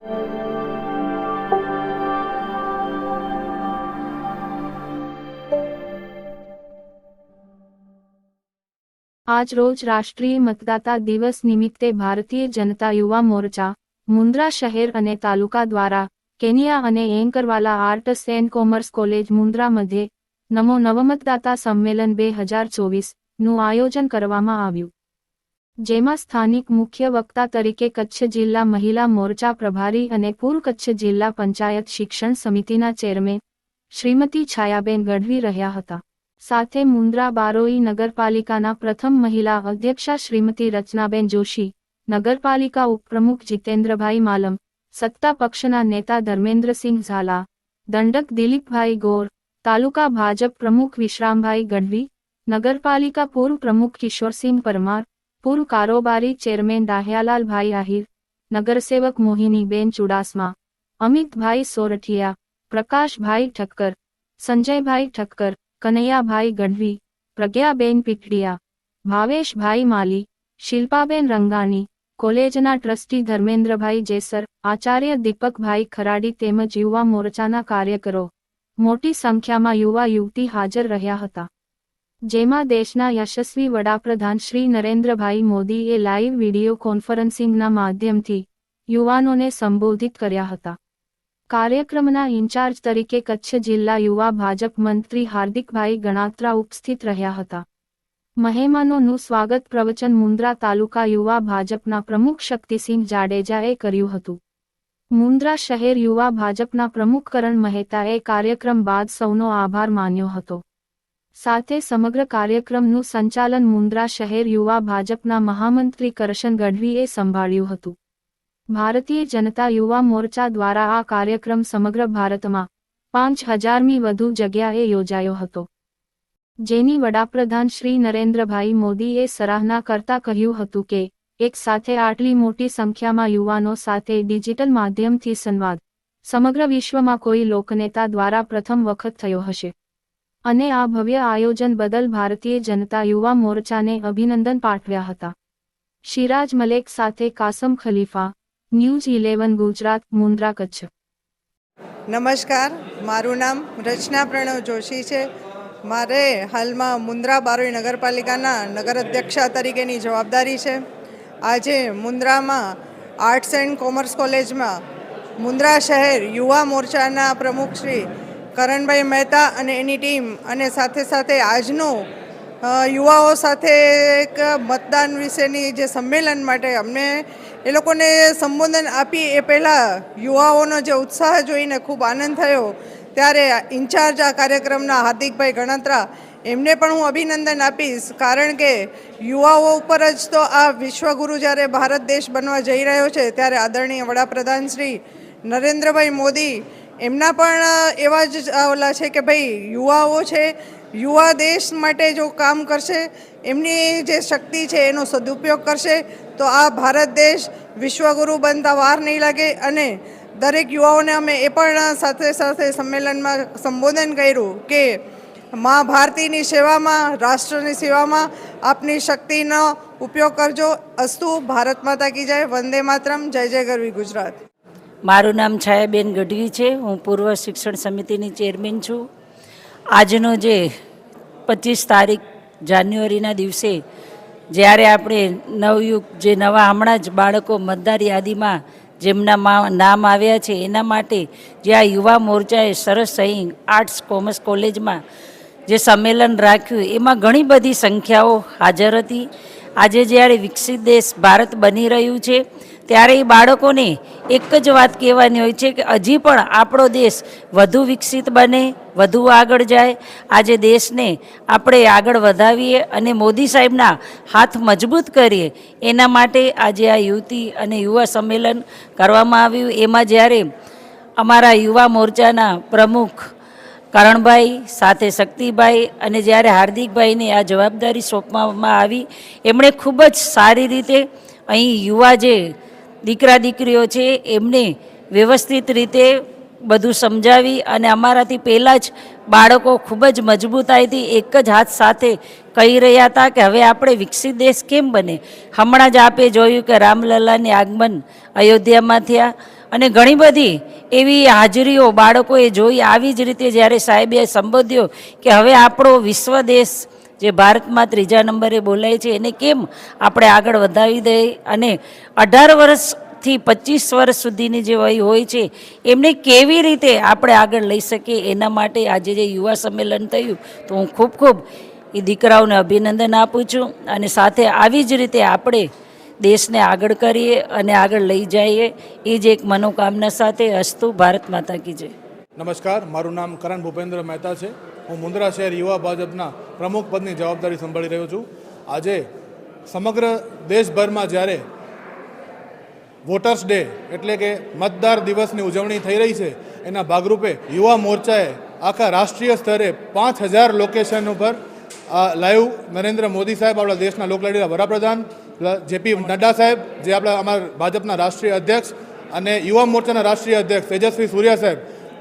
आज रोज राष्ट्रीय मतदाता दिवस निमित्ते भारतीय जनता युवा मोर्चा मुंद्रा शहर अने तालुका द्वारा केनिया अने Anchorwala arts and commerce college Mundra मध्य नमो नवमतदाता सम्मेलन 2024 નું આયોજન કરવામાં આવ્યું, જેમાં સ્થાનિક મુખ્ય વક્તા તરીકે કચ્છ જિલ્લા મહિલા મોરચા પ્રભારી અને પૂર્વ કચ્છ જિલ્લા પંચાયત શિક્ષણ સમિતિના ચેરમેન શ્રીમતી છાયાબેન ગઢવી રહ્યા હતા. સાથે મુંદ્રા બારોઈ નગરપાલિકાના પ્રથમ મહિલા અધ્યક્ષા શ્રીમતી રચનાબેન જોશી, નગરપાલિકા ઉપપ્રમુખ જીતેન્દ્રભાઈ માલમ, સત્તા પક્ષના નેતા ધર્મેન્દ્રસિંહ ઝાલા, દંડક દિલીપભાઈ ગોર, તાલુકા ભાજપ પ્રમુખ વિશ્રામભાઈ ગઢવી, નગરપાલિકા પૂર્વ પ્રમુખ કિશોરસિંહ પરમાર, પૂર્વ કારોબારી ચેરમેન દાહ્યાલાલભાઈ આહિર, નગરસેવક મોહિનીબેન ચુડાસમા, અમિતભાઈ સોરઠિયા, પ્રકાશભાઈ ઠક્કર, સંજયભાઈ ઠક્કર, કનૈયાભાઈ ગઢવી, પ્રજ્ઞાબેન પીટડિયા, ભાવેશભાઈ માલી, શિલ્પાબેન રંગાણી, કોલેજના ટ્રસ્ટી ધર્મેન્દ્રભાઈ જેસર, આચાર્ય દીપકભાઈ ખરાડી તેમજ યુવા મોરચાના કાર્યકરો મોટી સંખ્યામાં યુવા યુવતી હાજર રહ્યા હતા, જેમાં દેશના યશસ્વી વડાપ્રધાન શ્રી નરેન્દ્રભાઈ મોદીએ લાઈવ વિડિયો કોન્ફરન્સિંગના માધ્યમથી યુવાનોને સંબોધિત કર્યા હતા. કાર્યક્રમના ઇન્ચાર્જ તરીકે કચ્છ જિલ્લા યુવા ભાજપ મંત્રી હાર્દિકભાઈ ગણાત્રા ઉપસ્થિત રહ્યા હતા. મહેમાનોનું સ્વાગત પ્રવચન મુંદ્રા તાલુકા યુવા ભાજપના પ્રમુખ શક્તિસિંહ જાડેજાએ કર્યું હતું. મુંદ્રા શહેર યુવા ભાજપના પ્રમુખ કરણ મહેતાએ કાર્યક્રમ બાદ સૌનો આભાર માન્યો હતો. સાથે સમગ્ર કાર્યક્રમનું સંચાલન મુંદ્રા શહેર યુવા ભાજપના મહામંત્રી કરશન ગઢવીએ સંભાળ્યું હતું. ભારતીય જનતા યુવા મોરચા દ્વારા આ કાર્યક્રમ સમગ્ર ભારતમાં 5000મી વધુ જગ્યાએ યોજાયો હતો, જેની વડાપ્રધાન શ્રી નરેન્દ્રભાઈ મોદીએ સરાહના કરતા કહ્યું હતું કે એક સાથે આટલી મોટી સંખ્યામાં યુવાનો સાથે ડિજિટલ માધ્યમથી સંવાદ સમગ્ર વિશ્વમાં કોઈ લોકનેતા દ્વારા પ્રથમ વખત થયો હશે અને આ ભવ્ય આયોજન બદલ ભારતીય જનતા યુવા મોરચાને અભિનંદન પાઠવ્યા હતા. શિરાજ મલેક સાથે કાસમ ખલીફા, ન્યૂઝ 11 ગુજરાત, મુંદ્રા, કચ્છ. નમસ્કાર, મારું નામ રચના પ્રણવ જોશી છે. મારે હાલમાં મુંદ્રા બારોઈ નગરપાલિકાના નગર અધ્યક્ષા તરીકેની જવાબદારી છે. આજે મુંદ્રામાં આર્ટ્સ એન્ડ કોમર્સ કોલેજમાં મુંદ્રા શહેર યુવા મોરચાના પ્રમુખ શ્રી કરણભાઈ મહેતા અને એની ટીમ અને સાથે સાથે આજનું યુવાઓ સાથે એક મતદાન વિશેની જે સંમેલન માટે અમને એ લોકોને સંબોધન આપી એ પહેલાં યુવાઓનો જે ઉત્સાહ જોઈને ખૂબ આનંદ થયો. ત્યારે ઇન્ચાર્જ આ કાર્યક્રમના હાર્દિકભાઈ ગણાત્રા એમને પણ હું અભિનંદન આપીશ, કારણ કે યુવાઓ ઉપર જ તો આ વિશ્વગુરુ જ્યારે ભારત દેશ બનવા જઈ રહ્યો છે ત્યારે આદરણીય વડાપ્રધાન શ્રી નરેન્દ્રભાઈ મોદી એમના પણ એવા જ ઓલા છે કે ભાઈ યુવાઓ છે, યુવા દેશ માટે જો કામ કરશે, એમની જે શક્તિ છે એનો સદુપયોગ કરશે તો આ ભારત દેશ વિશ્વગુરુ બનતા વાર નહીં લાગે. અને દરેક યુવાઓને અમે એ પણ સાથે સાથે સંમેલનમાં સંબોધન કર્યું કે મા ભારતીની સેવામાં, રાષ્ટ્રની સેવામાં આપની શક્તિનો ઉપયોગ કરજો. અસ્તુ. ભારત માતા કી જય. વંદે માતરમ. જય જય ગરવી ગુજરાત. મારું નામ છાયાબેન ગઢવી છે. હું પૂર્વ શિક્ષણ સમિતિની ચેરમેન છું. આજનો જે 25 તારીખ જાન્યુઆરીના દિવસે જ્યારે આપણે નવયુગ જે નવા હમણાં જ બાળકો મતદાર યાદીમાં જેમના નામ આવ્યા છે એના માટે જે આ યુવા મોરચાએ સરસ અહીં આર્ટ્સ કોમર્સ કોલેજમાં જે સંમેલન રાખ્યું એમાં ઘણી બધી સંખ્યાઓ હાજર હતી. આજે જ્યારે વિકસિત દેશ ભારત બની રહ્યું છે ત્યારે એ બાળકોને એક જ વાત કહેવાની હોય છે કે હજી પણ આપણો દેશ વધુ વિકસિત બને, વધુ આગળ જાય. આજે દેશને આપણે આગળ વધાવીએ અને મોદી સાહેબના હાથ મજબૂત કરીએ એના માટે આજે આ યુવતી અને યુવા સંમેલન કરવામાં આવ્યું. એમાં જ્યારે અમારા યુવા મોરચાના પ્રમુખ કરણભાઈ સાથે શક્તિભાઈ અને જ્યારે હાર્દિકભાઈને આ જવાબદારી સોંપવામાં આવી, એમણે ખૂબ જ સારી રીતે અહીં યુવા જે દીકરા દીકરીઓ છે એમને વ્યવસ્થિત રીતે બધું સમજાવી અને અમારાથી પહેલાં જ બાળકો ખૂબ જ મજબૂતાઈથી એક જ હાથ સાથે કહી રહ્યા હતા કે હવે આપણે વિકસિત દેશ કેમ બને. હમણાં જ આપે જોયું કે રામલલ્લાને આગમન અયોધ્યામાં થયા અને ઘણી બધી એવી હાજરીઓ બાળકોએ જોઈ. આવી જ રીતે જ્યારે સાહેબે સંબોધ્યો કે હવે આપણો વિશ્વ દેશ જે ભારતમાં 3જા નંબરે બોલાય છે એને કેમ આપણે આગળ વધાવી દઈએ, અને 18 વર્ષથી 25 વર્ષ સુધીની જે વય હોય છે એમને કેવી રીતે આપણે આગળ લઈ શકીએ, એના માટે આજે જે યુવા સંમેલન થયું તો હું ખૂબ ખૂબ એ દીકરાઓને અભિનંદન આપું છું. અને સાથે આવી જ રીતે આપણે દેશને આગળ કરીએ અને આગળ લઈ જઈએ, એ જ એક મનોકામના સાથે. અસ્તુ. ભારત માતા કી જય. નમસ્કાર, મારું નામ કરણ ભૂપેન્દ્ર મહેતા છે. હું મુન્દ્રા શહેર યુવા ભાજપના પ્રમુખ પદની જવાબદારી સંભાળી રહ્યો છું. આજે સમગ્ર દેશભરમાં જ્યારે વોટર્સ ડે એટલે કે મતદાર દિવસની ઉજવણી થઈ રહી છે, એના ભાગરૂપે યુવા મોરચાએ આખા રાષ્ટ્રીય સ્તરે 5000 લોકેશન ઉપર લાઈવ નરેન્દ્ર મોદી સાહેબ, આપણા દેશના લોકલાડીલા વડાપ્રધાન, જેપી નડ્ડા સાહેબ જે આપણા અમારા ભાજપના રાષ્ટ્રીય અધ્યક્ષ, અને યુવા મોરચાના રાષ્ટ્રીય અધ્યક્ષ તેજસ્વી સૂર્યા સાહેબ,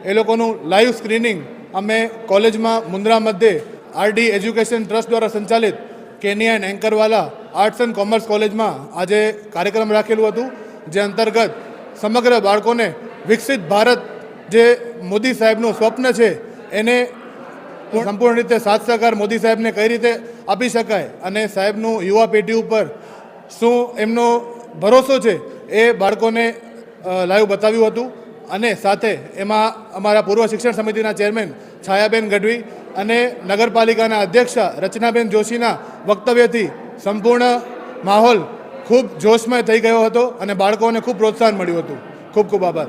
એ લોકોનું લાઈવ સ્ક્રીનિંગ અમે કોલેજમાં મુન્દ્રા મધ્યે આરડી એજ્યુકેશન ટ્રસ્ટ દ્વારા સંચાલિત Kenya and Ankarwala arts and commerce કોલેજમાં આજે કાર્યક્રમ રાખેલું હતું, જે અંતર્ગત સમગ્ર બાળકોને વિકસિત ભારત જે મોદી સાહેબનું સ્વપ્ન છે એને સંપૂર્ણ રીતે સાથ સહકાર મોદી સાહેબને કઈ રીતે આપી શકાય અને સાહેબનું યુવા પેઢી ઉપર શું એમનો ભરોસો છે એ બાળકોને લાઈવ બતાવ્યું હતું. અને સાથે એમાં અમારા પૂર્વ શિક્ષણ સમિતિના ચેરમેન છાયાબેન ગઢવી અને નગરપાલિકાના અધ્યક્ષા રચનાબેન જોશીના વક્તવ્યથી સંપૂર્ણ માહોલ ખૂબ જોશમય થઈ ગયો હતો અને બાળકોને ખૂબ પ્રોત્સાહન મળ્યું હતું. ખૂબ ખૂબ આભાર.